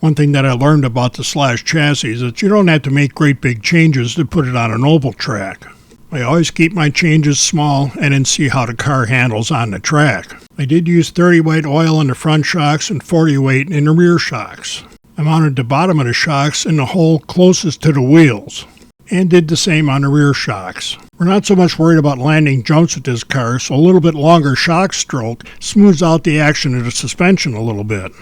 One thing that I learned about the Slash chassis is that you don't have to make great big changes to put it on an oval track. I always keep my changes small and then see how the car handles on the track. I did use 30 weight oil in the front shocks and 40 weight in the rear shocks. I mounted the bottom of the shocks in the hole closest to the wheels, and did the same on the rear shocks. We're not so much worried about landing jumps with this car, so a little bit longer shock stroke smooths out the action of the suspension a little bit.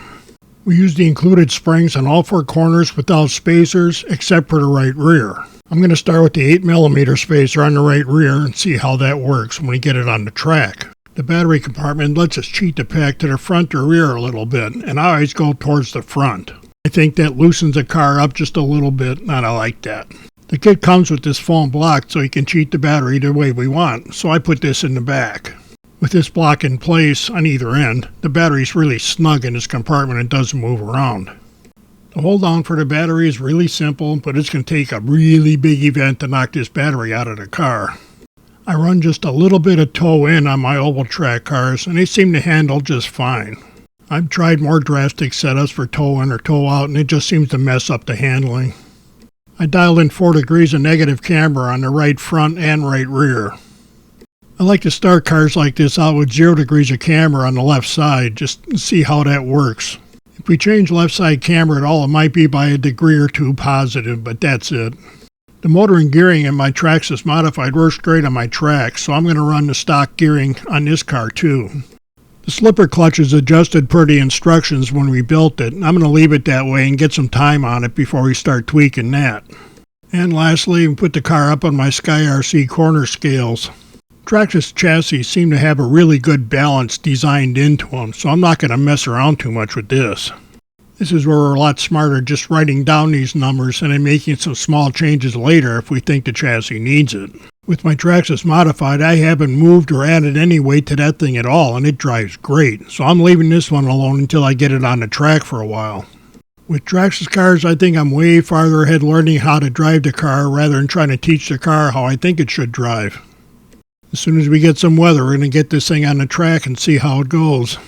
We used the included springs on all four corners without spacers except for the right rear. I'm going to start with the 8mm spacer on the right rear and see how that works when we get it on the track. The battery compartment lets us cheat the pack to the front or rear a little bit, and I always go towards the front. I think that loosens the car up just a little bit, and I like that. The kit comes with this foam block so you can cheat the battery the way we want, so I put this in the back. With this block in place on either end, the battery's really snug in this compartment and doesn't move around. The hold down for the battery is really simple, but it's going to take a really big event to knock this battery out of the car. I run just a little bit of toe in on my oval track cars, and they seem to handle just fine. I've tried more drastic setups for toe in or toe out, and it just seems to mess up the handling. I dialed in 4 degrees of negative camber on the right front and right rear. I like to start cars like this out with 0 degrees of camber on the left side, just to see how that works. If we change left side camber at all, it might be by a degree or two positive, but that's it. The motor and gearing in my Traxxas Modified works great on my track, so I'm going to run the stock gearing on this car too. The slipper clutch is adjusted per the instructions when we built it, and I'm going to leave it that way and get some time on it before we start tweaking that. And lastly, we put the car up on my Sky RC corner scales. Traxxas chassis seem to have a really good balance designed into them, so I'm not going to mess around too much with this. This is where we're a lot smarter just writing down these numbers and then making some small changes later if we think the chassis needs it. With my Traxxas Modified, I haven't moved or added any weight to that thing at all, and it drives great, so I'm leaving this one alone until I get it on the track for a while. With Traxxas cars, I think I'm way farther ahead learning how to drive the car rather than trying to teach the car how I think it should drive. As soon as we get some weather, we're going to get this thing on the track and see how it goes.